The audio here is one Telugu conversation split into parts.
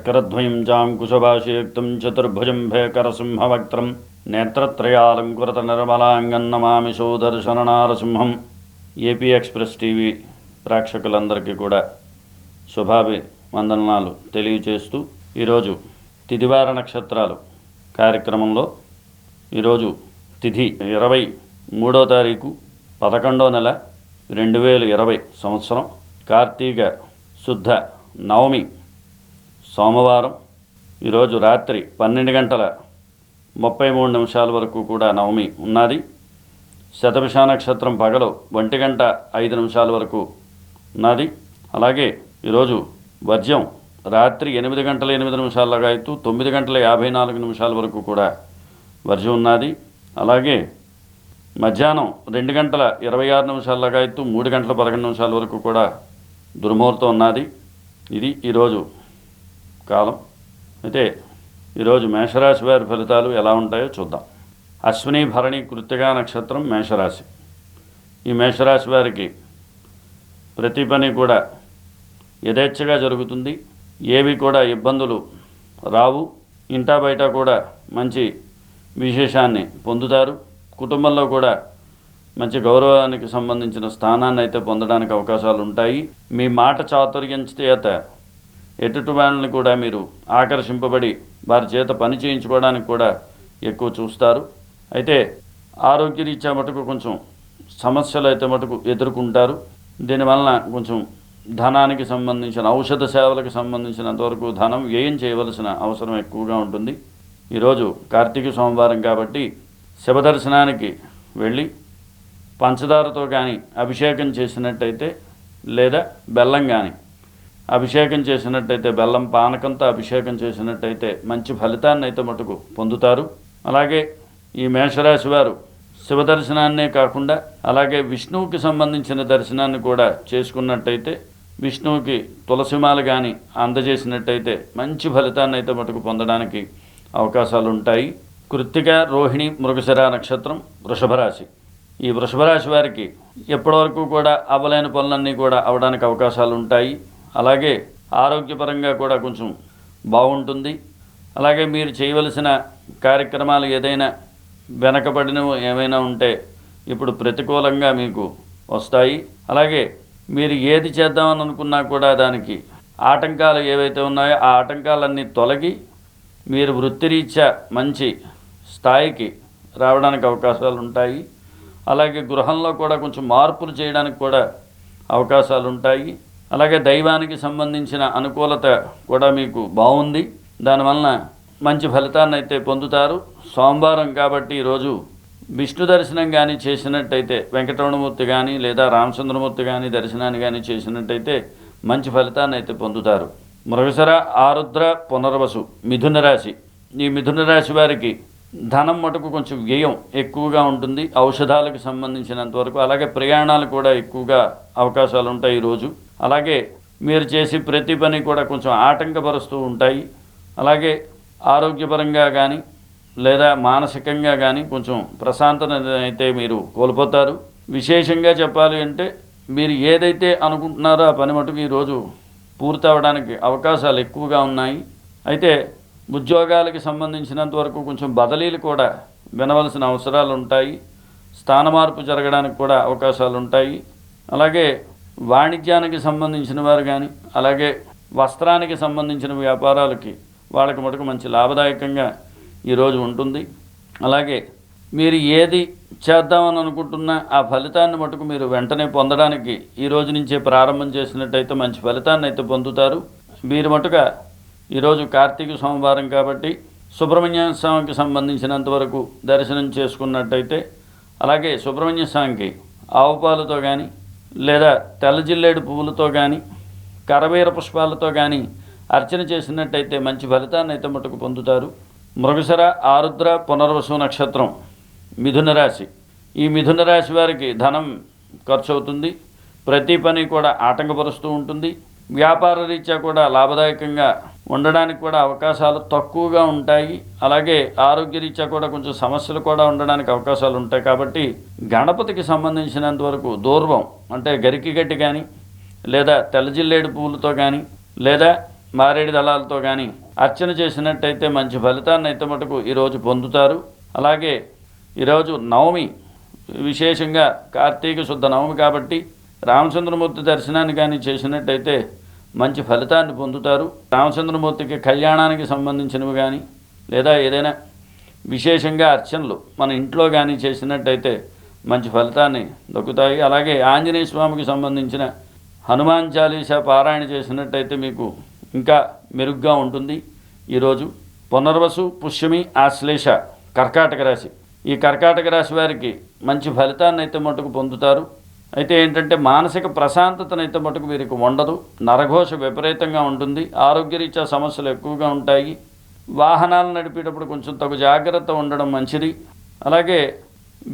शङ्करध्वयं चाङ्कुशभाषयुक्तं चतुर्भुजं भयकरसिंहवक्त्रं నేత్రత్రయాలంకృతనిర్మలాంగం నమామి సోదర్శననారసింహం. ఏపీ ఎక్స్ప్రెస్ టీవీ ప్రేక్షకులందరికీ కూడా శుభాభివందనాలు తెలియజేస్తూ ఈరోజు తిథివార నక్షత్రాలు కార్యక్రమంలో ఈరోజు తిథి 23వ తారీఖు 11వ నెల 2020 సంవత్సరం కార్తీక శుద్ధ నవమి సోమవారం. ఈరోజు రాత్రి 12:33 వరకు కూడా నవమి ఉన్నది. శతభిష నక్షత్రం పగలు 1:05 వరకు ఉన్నది. అలాగే ఈరోజు వర్జ్యం రాత్రి 8:08 అయితే 9:54 వరకు కూడా వర్జ్యం ఉన్నది. అలాగే మధ్యాహ్నం 2:26 అయితే 3:11 వరకు కూడా దుర్ముహూర్తం ఉన్నది. ఇది ఈరోజు కాలం. అయితే ఈరోజు మేషరాశి వారి ఫలితాలు ఎలా ఉంటాయో చూద్దాం. అశ్విని భరణి కృత్తికా నక్షత్రం మేషరాశి. ఈ మేషరాశి వారికి ప్రతి పని కూడా యథేచ్ఛగా జరుగుతుంది. ఏవి కూడా ఇబ్బందులు రావు. ఇంటా బయట కూడా మంచి విశేషాన్ని పొందుతారు. కుటుంబంలో కూడా మంచి గౌరవానికి సంబంధించిన స్థానాన్ని అయితే పొందడానికి అవకాశాలు ఉంటాయి. మీ మాట చాతుర్యం చేత ఎటుటి వాళ్ళని కూడా మీరు ఆకర్షింపబడి వారి చేత పని చేయించుకోవడానికి కూడా ఎక్కువ చూస్తారు. అయితే ఆరోగ్యరీత్యా మటుకు కొంచెం సమస్యలు అయితే మటుకు ఎదుర్కొంటారు. దీనివలన కొంచెం ధనానికి సంబంధించిన ఔషధ సేవలకు సంబంధించినంతవరకు ధనం వ్యయం చేయవలసిన అవసరం ఎక్కువగా ఉంటుంది. ఈరోజు కార్తీక సోమవారం కాబట్టి శివదర్శనానికి వెళ్ళి పంచదారతో కానీ అభిషేకం చేసినట్టయితే లేదా బెల్లం కానీ అభిషేకం చేసినట్టయితే బెల్లం పానకంతో అభిషేకం చేసినట్టయితే మంచి ఫలితాన్ని అయితే మటుకు పొందుతారు. అలాగే ఈ మేషరాశి వారు శివ దర్శనాన్నే కాకుండా అలాగే విష్ణువుకి సంబంధించిన దర్శనాన్ని కూడా చేసుకున్నట్టయితే విష్ణువుకి తులసిమాల కానీ అందజేసినట్టయితే మంచి ఫలితాన్ని అయితే మటుకు పొందడానికి అవకాశాలు ఉంటాయి. కృత్తిక రోహిణి మృగశిర నక్షత్రం వృషభ రాశి. ఈ వృషభ రాశి వారికి ఎప్పటివరకు కూడా అవ్వలేని పనులన్నీ కూడా అవడానికి అవకాశాలు ఉంటాయి. అలాగే ఆరోగ్యపరంగా కూడా కొంచెం బాగుంటుంది. అలాగే మీరు చేయవలసిన కార్యక్రమాలు ఏదైనా వెనకబడినవి ఏమైనా ఉంటే ఇప్పుడు ప్రతికూలంగా మీకు వస్తాయి. అలాగే మీరు ఏది చేద్దామని అనుకున్నా కూడా దానికి ఆటంకాలు ఏవైతే ఉన్నాయో ఆ ఆటంకాలన్నీ తొలగి మీరు వృత్తిరీత్యా మంచి స్థాయికి రావడానికి అవకాశాలు ఉంటాయి. అలాగే గృహంలో కూడా కొంచెం మార్పులు చేయడానికి కూడా అవకాశాలు ఉంటాయి. అలాగే దైవానికి సంబంధించిన అనుకూలత కూడా మీకు బాగుంది. దానివలన మంచి ఫలితాన్ని అయితే పొందుతారు. సోమవారం కాబట్టి ఈరోజు విష్ణు దర్శనం కానీ చేసినట్టయితే వెంకటరమణమూర్తి కానీ లేదా రామచంద్రమూర్తి కానీ దర్శనాన్ని కానీ చేసినట్టయితే మంచి ఫలితాన్ని అయితే పొందుతారు. మృగశిర ఆరుద్ర పునర్వసు మిథున రాశి. ఈ మిథున రాశి వారికి ధనం మటుకు కొంచెం వ్యయం ఎక్కువగా ఉంటుంది ఔషధాలకు సంబంధించినంతవరకు. అలాగే ప్రయాణాలు కూడా ఎక్కువగా అవకాశాలు ఉంటాయి ఈరోజు. అలాగే మీరు చేసి ప్రతి పని కూడా కొంచెం ఆటంకపరుస్తూ ఉంటాయి. అలాగే ఆరోగ్యపరంగా కానీ లేదా మానసికంగా కానీ కొంచెం ప్రశాంతత అయితే మీరు కోల్పోతారు. విశేషంగా చెప్పాలి అంటే మీరు ఏదైతే అనుకుంటున్నారో ఆ పని మటుకు ఈరోజు పూర్తి అవడానికి అవకాశాలు ఎక్కువగా ఉన్నాయి. అయితే ఉద్యోగాలకి సంబంధించినంత వరకు కొంచెం బదిలీలు కూడా వినవలసిన అవసరాలు ఉంటాయి. స్థాన మార్పు జరగడానికి కూడా అవకాశాలు ఉంటాయి. అలాగే వాణిజ్యానికి సంబంధించిన వారు కానీ అలాగే వస్త్రానికి సంబంధించిన వ్యాపారాలకి వాళ్ళకి మటుకు మంచి లాభదాయకంగా ఈరోజు ఉంటుంది. అలాగే మీరు ఏది చేద్దామని అనుకుంటున్నా ఆ ఫలితాన్ని మటుకు మీరు వెంటనే పొందడానికి ఈ రోజు నుంచే ప్రారంభం చేసినట్టయితే మంచి ఫలితాన్ని అయితే పొందుతారు. మీరు మటుగా ఈరోజు కార్తీక సోమవారం కాబట్టి సుబ్రహ్మణ్య స్వామికి సంబంధించినంతవరకు దర్శనం చేసుకున్నట్టయితే అలాగే సుబ్రహ్మణ్య స్వామికి ఆవు పాలతో కానీ లేదా తెల్ల జిల్లేడు పువ్వులతో కానీ కరవీర పుష్పాలతో కానీ అర్చన చేసినట్టయితే మంచి ఫలితాన్ని అయితే మటుకు పొందుతారు. మృగశిర ఆరుద్ర పునర్వసు నక్షత్రం మిథున రాశి. ఈ మిథున రాశి వారికి ధనం ఖర్చు అవుతుంది. ప్రతి పని కూడా ఆటంకపరుస్తూ ఉంటుంది. వ్యాపార రీత్యా కూడా లాభదాయకంగా ఉండడానికి కూడా అవకాశాలు తక్కువగా ఉంటాయి. అలాగే ఆరోగ్యరీత్యా కూడా కొంచెం సమస్యలు కూడా ఉండడానికి అవకాశాలు ఉంటాయి. కాబట్టి గణపతికి సంబంధించినంత వరకు దూర్వం అంటే గరికి గట్టి కానీ లేదా తెల్లజిల్లేడు పువ్వులతో కానీ లేదా మారేడు దళాలతో కానీ అర్చన చేసినట్టయితే మంచి ఫలితాన్ని అయితే మటుకు ఈరోజు పొందుతారు. అలాగే ఈరోజు నవమి, విశేషంగా కార్తీక శుద్ధ నవమి కాబట్టి రామచంద్రమూర్తి దర్శనాన్ని కానీ చేసినట్టయితే మంచి ఫలితాన్ని పొందుతారు. రామచంద్రమూర్తికి కళ్యాణానికి సంబంధించినవి కానీ లేదా ఏదైనా విశేషంగా అర్చనలు మన ఇంట్లో కానీ చేసినట్టయితే మంచి ఫలితాన్ని దక్కుతాయి. అలాగే ఆంజనేయ స్వామికి సంబంధించిన హనుమాన్ చాలీసా పారాయణ చేసినట్టయితే మీకు ఇంకా మెరుగ్గా ఉంటుంది. ఈరోజు పునర్వసు, పుష్యమి, ఆశ్లేష కర్కాటక రాశి. ఈ కర్కాటక రాశి వారికి మంచి ఫలితాన్ని అయితే మటుకు పొందుతారు. అయితే ఏంటంటే మానసిక ప్రశాంతతనైతే మటుకు వీరికి ఉండదు. నరఘోష విపరీతంగా ఉంటుంది. ఆరోగ్యరీత్యా సమస్యలు ఎక్కువగా ఉంటాయి. వాహనాలు నడిపేటప్పుడు కొంచెం తగు జాగ్రత్త ఉండడం మంచిది. అలాగే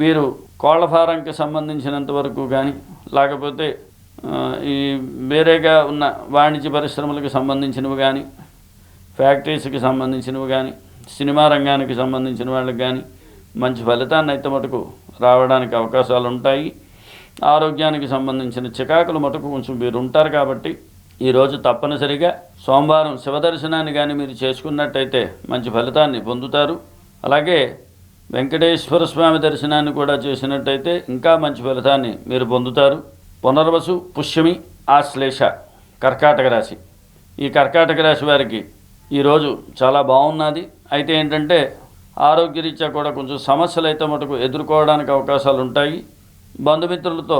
వీరు కోళ్ల ఫారంకి సంబంధించినంత వరకు కానీ లేకపోతే ఈ వేరేగా ఉన్న వాణిజ్య పరిశ్రమలకు సంబంధించినవి కానీ ఫ్యాక్టరీస్కి సంబంధించినవి కానీ సినిమా రంగానికి సంబంధించిన వాళ్ళకి కానీ మంచి ఫలితాన్ని అయితే మటుకు రావడానికి అవకాశాలు ఉంటాయి. ఆరోగ్యానికి సంబంధించిన చికాకులు మటుకు కొంచెం మీరు ఉంటారు కాబట్టి ఈరోజు తప్పనిసరిగా సోమవారం శివదర్శనాన్ని కానీ మీరు చేసుకున్నట్టయితే మంచి ఫలితాన్ని పొందుతారు. అలాగే వెంకటేశ్వర స్వామి దర్శనాన్ని కూడా చేసినట్టయితే ఇంకా మంచి ఫలితాన్ని మీరు పొందుతారు. పునర్వసు, పుష్యమి, ఆశ్లేష కర్కాటక రాశి. ఈ కర్కాటక రాశి వారికి ఈరోజు చాలా బాగున్నది. అయితే ఏంటంటే ఆరోగ్యరీత్యా కూడా కొంచెం సమస్యలు అయితే మటుకు ఎదుర్కోవడానికి అవకాశాలు ఉంటాయి. బంధుమిత్రులతో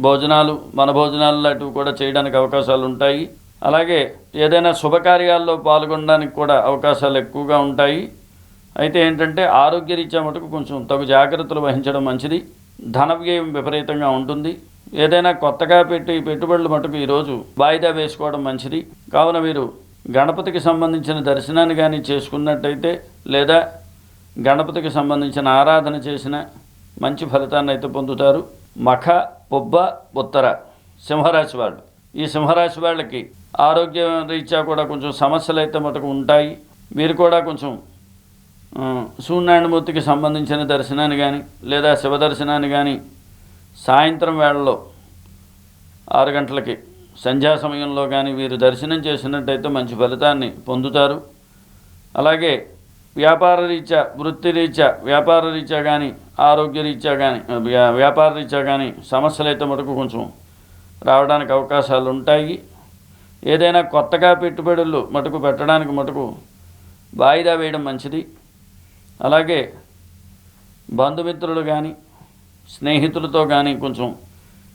భోజనాలు, మన భోజనాలు లాంటివి కూడా చేయడానికి అవకాశాలు ఉంటాయి. అలాగే ఏదైనా శుభకార్యాల్లో పాల్గొనడానికి కూడా అవకాశాలు ఎక్కువగా ఉంటాయి. అయితే ఏంటంటే ఆరోగ్యరీత్యా మటుకు కొంచెం తగు జాగ్రత్తలు వహించడం మంచిది. ధన వ్యయం విపరీతంగా ఉంటుంది. ఏదైనా కొత్తగా పెట్టుబడులు మటుకు ఈరోజు వాయిదా వేసుకోవడం మంచిది. కావున మీరు గణపతికి సంబంధించిన దర్శనాన్ని కానీ చేసుకున్నట్టయితే లేదా గణపతికి సంబంధించిన ఆరాధన చేసిన మంచి ఫలితాన్ని అయితే పొందుతారు. మఖ, పుబ్బ, ఉత్తర సింహరాశి వాళ్ళు. ఈ సింహరాశి వాళ్ళకి ఆరోగ్య రీత్యా కూడా కొంచెం సమస్యలు అయితే మటుకు ఉంటాయి. మీరు కూడా కొంచెం సూర్యనారాయణమూర్తికి సంబంధించిన దర్శనాన్ని కానీ లేదా శివ దర్శనాన్ని కానీ సాయంత్రం వేళలో 6 గంటలకి సంధ్యా సమయంలో కానీ వీరు దర్శనం చేసినట్టయితే మంచి ఫలితాన్ని పొందుతారు. అలాగే వ్యాపార రీత్యా, వృత్తిరీత్యా, వ్యాపార రీత్యా కానీ ఆరోగ్యరీత్యా కానీ వ్యాపార రీత్యా కానీ సమస్యలు అయితే మటుకు కొంచెం రావడానికి అవకాశాలు ఉంటాయి. ఏదైనా కొత్తగా పెట్టుబడులు మటుకు పెట్టడానికి మటుకు వాయిదా వేయడం మంచిది. అలాగే బంధుమిత్రులు కానీ స్నేహితులతో కానీ కొంచెం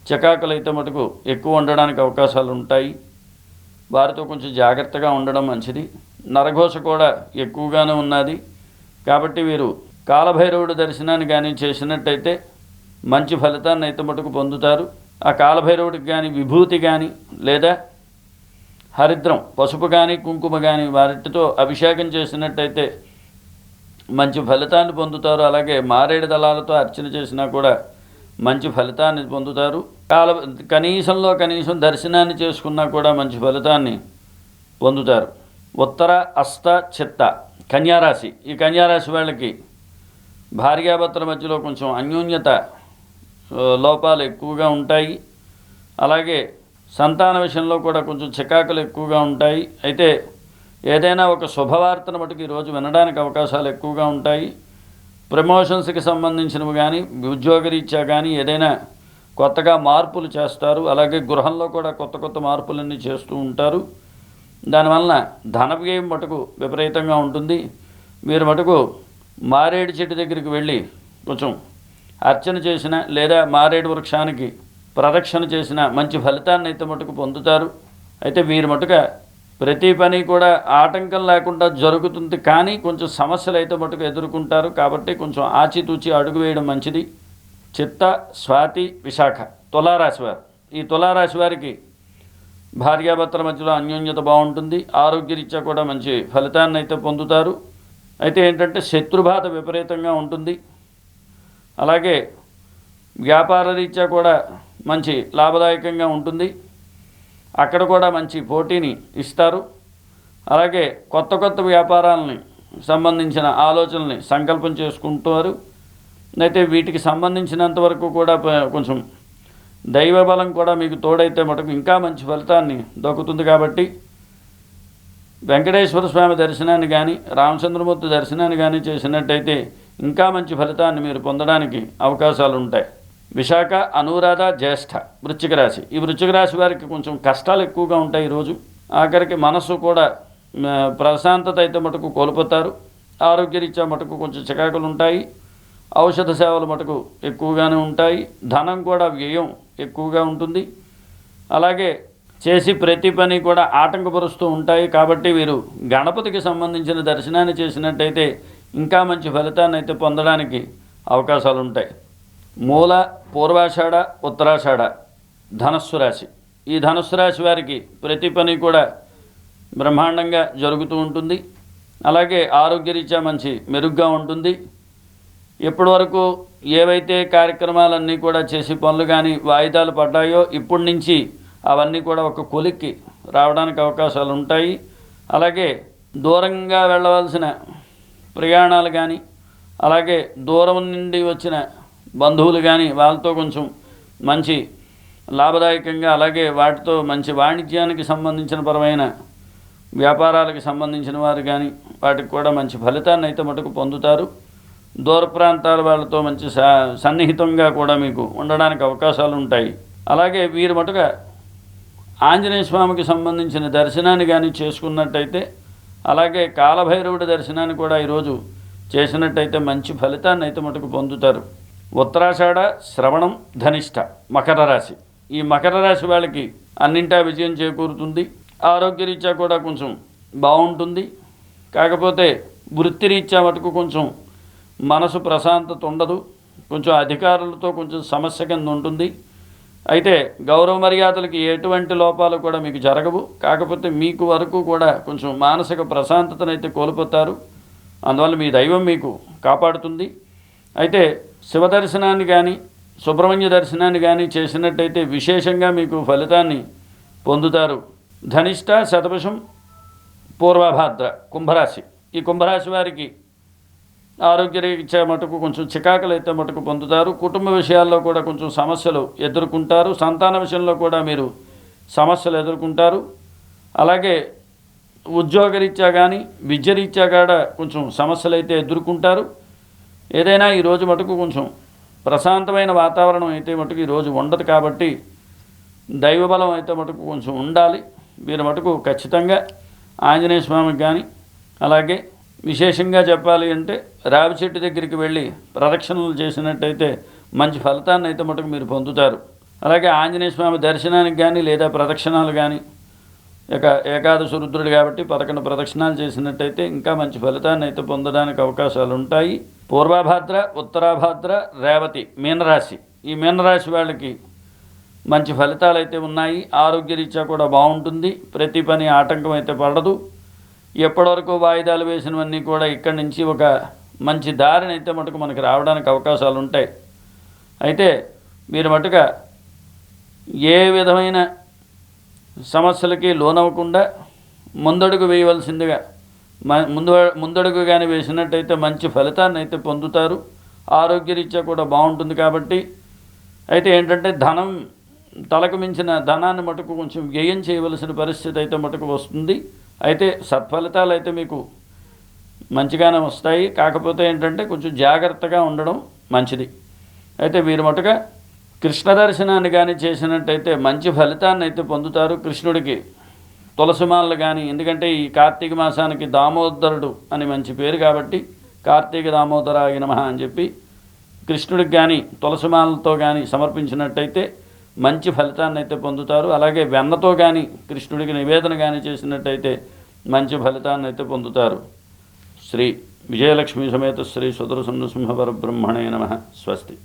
చికాకులు అయితే మటుకు ఎక్కువ ఉండడానికి అవకాశాలు ఉంటాయి. వారితో కొంచెం జాగ్రత్తగా ఉండడం మంచిది. నరఘోష కూడా ఎక్కువగానే ఉన్నది కాబట్టి వీరు కాలభైరవుడి దర్శనాన్ని కానీ చేసినట్టయితే మంచి ఫలితాన్ని అయితే మటుకు పొందుతారు. ఆ కాలభైరవుడికి కానీ విభూతి కానీ లేదా హరిద్రం, పసుపు కానీ కుంకుమ కానీ వాటితో అభిషేకం చేసినట్టయితే మంచి ఫలితాన్ని పొందుతారు. అలాగే మారేడు దళాలతో అర్చన చేసినా కూడా మంచి ఫలితాన్ని పొందుతారు. కనీసం దర్శనాన్ని చేసుకున్నా కూడా మంచి ఫలితాన్ని పొందుతారు. ఉత్తర, అస్త, చిత్త కన్యారాశి. ఈ కన్యారాశి వాళ్ళకి భార్యాభర్తల మధ్యలో కొంచెం అన్యోన్యత లోపాలు ఎక్కువగా ఉంటాయి. అలాగే సంతాన విషయంలో కూడా కొంచెం చికాకులు ఎక్కువగా ఉంటాయి. అయితే ఏదైనా ఒక శుభవార్తను మటుకు ఈరోజు వినడానికి అవకాశాలు ఎక్కువగా ఉంటాయి. ప్రమోషన్స్కి సంబంధించినవి కానీ ఉద్యోగరీత్యా కానీ ఏదైనా కొత్తగా మార్పులు చేస్తారు. అలాగే గృహంలో కూడా కొత్త మార్పులన్నీ చేస్తూ ఉంటారు. దానివలన ధన వ్యయం మటుకు విపరీతంగా ఉంటుంది. మీరు మటుకు మారేడు చెట్టు దగ్గరికి వెళ్ళి కొంచెం అర్చన చేసిన లేదా మారేడు వృక్షానికి ప్రదక్షిణ చేసిన మంచి ఫలితాన్ని అయితే మటుకు పొందుతారు. అయితే వీరు మటుగా ప్రతి పని కూడా ఆటంకం లేకుండా జరుగుతుంది, కానీ కొంచెం సమస్యలు అయితే మటుకు ఎదుర్కొంటారు. కాబట్టి కొంచెం ఆచితూచి అడుగు వేయడం మంచిది. చిత్త, స్వాతి, విశాఖ తులారాశి వారు. ఈ తులారాశి వారికి భార్యాభర్తల మధ్యలో అన్యోన్యత బాగుంటుంది. ఆరోగ్యరీత్యా కూడా మంచి ఫలితాన్ని అయితే పొందుతారు. అయితే ఏంటంటే శత్రుబాధ విపరీతంగా ఉంటుంది. అలాగే వ్యాపార రీత్యా కూడా మంచి లాభదాయకంగా ఉంటుంది. అక్కడ కూడా మంచి పోటీని ఇస్తారు. అలాగే కొత్త వ్యాపారాలని సంబంధించిన ఆలోచనల్ని సంకల్పం చేసుకుంటారు. అయితే వీటికి సంబంధించినంత వరకు కూడా కొంచెం దైవబలం కూడా మీకు తోడైతే మటుకు ఇంకా మంచి ఫలితాన్ని దక్కుతుంది. కాబట్టి వెంకటేశ్వర స్వామి దర్శనాన్ని కానీ రామచంద్రమూర్తి దర్శనాన్ని కానీ చేసినట్టయితే ఇంకా మంచి ఫలితాన్ని మీరు పొందడానికి అవకాశాలు ఉంటాయి. విశాఖ, అనురాధ, జ్యేష్ఠ వృశ్చిక రాశి. ఈ వృశ్చిక రాశి వారికి కొంచెం కష్టాలు ఎక్కువగా ఉంటాయి ఈరోజు. ఆఖరికి మనస్సు కూడా ప్రశాంతత అయితే మటుకు కోల్పోతారు. ఆరోగ్యరీత్యా మటుకు కొంచెం చికాకులు ఉంటాయి. ఔషధ సేవలు మటుకు ఎక్కువగానే ఉంటాయి. ధనం కూడా వ్యయం ఎక్కువగా ఉంటుంది. అలాగే చేసి ప్రతి పని కూడా ఆటంకపరుస్తూ ఉంటాయి. కాబట్టి వీరు గణపతికి సంబంధించిన దర్శనాన్ని చేసినట్టయితే ఇంకా మంచి ఫలితాన్ని అయితే పొందడానికి అవకాశాలు ఉంటాయి. మూల, పూర్వాషాఢ, ఉత్తరాషాఢ ధనస్సు రాశి. ఈ ధనస్సు రాశి వారికి ప్రతి పని కూడా బ్రహ్మాండంగా జరుగుతూ ఉంటుంది. అలాగే ఆరోగ్యరీత్యా మంచి మెరుగ్గా ఉంటుంది. ఇప్పటి వరకు ఏవైతే కార్యక్రమాలన్నీ కూడా చేసి పనులు కానీ వాయిదాలు పడ్డాయో ఇప్పటి నుంచి అవన్నీ కూడా ఒక కొలిక్కి రావడానికి అవకాశాలు ఉంటాయి. అలాగే దూరంగా వెళ్ళవలసిన ప్రయాణాలు కానీ, అలాగే దూరం నుండి వచ్చిన బంధువులు కానీ వాళ్ళతో కొంచెం మంచి లాభదాయకంగా, అలాగే వాటితో మంచి వాణిజ్యానికి సంబంధించిన పరమైన వ్యాపారాలకు సంబంధించిన వారు కానీ వాటికి కూడా మంచి ఫలితాన్ని అయితే మటుకు పొందుతారు. దూర ప్రాంతాల వాళ్ళతో మంచి సన్నిహితంగా కూడా మీకు ఉండడానికి అవకాశాలు ఉంటాయి. అలాగే వీరు మటుగా ఆంజనేయ స్వామికి సంబంధించిన దర్శనాన్ని కానీ చేసుకున్నట్టయితే, అలాగే కాలభైరవుడి దర్శనాన్ని కూడా ఈరోజు చేసినట్టయితే మంచి ఫలితాన్ని అయితే మటుకు పొందుతారు. ఉత్తరాషాఢ, శ్రవణం, ధనిష్ట మకర రాశి. ఈ మకర రాశి వాళ్ళకి అన్నింటా విజయం చేకూరుతుంది. ఆరోగ్యరీత్యా కూడా కొంచెం బాగుంటుంది. కాకపోతే వృత్తిరీత్యా మటుకు కొంచెం మనసు ప్రశాంతత ఉండదు. కొంచెం అధికారులతో కొంచెం సమస్య కింద ఉంటుంది. అయితే గౌరవ మర్యాదలకి ఎటువంటి లోపాలు కూడా మీకు జరగవు. కాకపోతే మీకు వరకు కూడా కొంచెం మానసిక ప్రశాంతతనైతే కోల్పోతారు. అందువల్ల మీ దైవం మీకు కాపాడుతుంది. అయితే శివ దర్శనాన్ని కానీ సుబ్రహ్మణ్య దర్శనాన్ని కానీ చేసినట్టయితే విశేషంగా మీకు ఫలితాన్ని పొందుతారు. ధనిష్ట, శతభిషం, పూర్వభాద్ర కుంభరాశి. ఈ కుంభరాశి వారికి ఆరోగ్యరీత్యా మటుకు కొంచెం చికాకులు అయితే మటుకు పొందుతారు. కుటుంబ విషయాల్లో కూడా కొంచెం సమస్యలు ఎదుర్కొంటారు. సంతాన విషయంలో కూడా మీరు సమస్యలు ఎదుర్కొంటారు. అలాగే ఉద్యోగరీత్యా కానీ విద్యరీత్యా కూడా కొంచెం సమస్యలు అయితే ఎదుర్కొంటారు. ఏదైనా ఈరోజు మటుకు కొంచెం ప్రశాంతమైన వాతావరణం అయితే మటుకు ఈరోజు ఉండదు. కాబట్టి దైవబలం అయితే మటుకు కొంచెం ఉండాలి. వీరు మటుకు ఖచ్చితంగా ఆంజనేయ స్వామికి కానీ, అలాగే విశేషంగా చెప్పాలి అంటే రావి చెట్టు దగ్గరికి వెళ్ళి ప్రదక్షిణలు చేసినట్టయితే మంచి ఫలితాన్ని అయితే మటుకు మీరు పొందుతారు. అలాగే ఆంజనేయ స్వామి దర్శనానికి కానీ లేదా ప్రదక్షిణాలు కానీ, ఏకాదశి రుద్రుడు కాబట్టి 11 ప్రదక్షిణాలు చేసినట్టయితే ఇంకా మంచి ఫలితాన్ని అయితే పొందడానికి అవకాశాలు ఉంటాయి. పూర్వభాద్ర, ఉత్తరాభాద్ర, రేవతి మీనరాశి. ఈ మీనరాశి వాళ్ళకి మంచి ఫలితాలు అయితే ఉన్నాయి. ఆరోగ్యరీత్యా కూడా బాగుంటుంది. ప్రతి పని ఆటంకం అయితే పడదు. ఎప్పటివరకు వాయిదాలు వేసినవన్నీ కూడా ఇక్కడి నుంచి ఒక మంచి దారిని అయితే మటుకు మనకు రావడానికి అవకాశాలు ఉంటాయి. అయితే మీరు మటుగా ఏ విధమైన సమస్యలకి లోనవ్వకుండా ముందడుగు వేయవలసిందిగా ముందడుగు కానీ వేసినట్టయితే మంచి ఫలితాన్ని అయితే పొందుతారు. ఆరోగ్యరీత్యా కూడా బాగుంటుంది. కాబట్టి అయితే ఏంటంటే ధనం తలకు మించిన ధనాన్ని మటుకు కొంచెం వ్యయం చేయవలసిన పరిస్థితి అయితే మటుకు వస్తుంది. అయితే సత్ఫలితాలు అయితే మీకు మంచిగానే వస్తాయి. కాకపోతే ఏంటంటే కొంచెం జాగ్రత్తగా ఉండడం మంచిది. అయితే వీరు మటుగా కృష్ణ దర్శనాన్ని కానీ చేసినట్టయితే మంచి ఫలితాన్ని అయితే పొందుతారు. కృష్ణుడికి తులసిమాలలు కానీ, ఎందుకంటే ఈ కార్తీక మాసానికి దామోదరుడు అని మంచి పేరు కాబట్టి కార్తీక దామోదరాయ నమః అని చెప్పి కృష్ణుడికి కానీ తులసిమాలతో కానీ సమర్పించినట్టయితే మంచి ఫలితాన్ని అయితే పొందుతారు. అలాగే వెన్నతో కానీ కృష్ణుడికి నివేదన కానీ చేసినట్టయితే మంచి ఫలితాన్ని అయితే పొందుతారు. శ్రీ విజయలక్ష్మీ సమేత శ్రీ సుదర్శన సింహ పరబ్రహ్మణే నమః. స్వస్తి.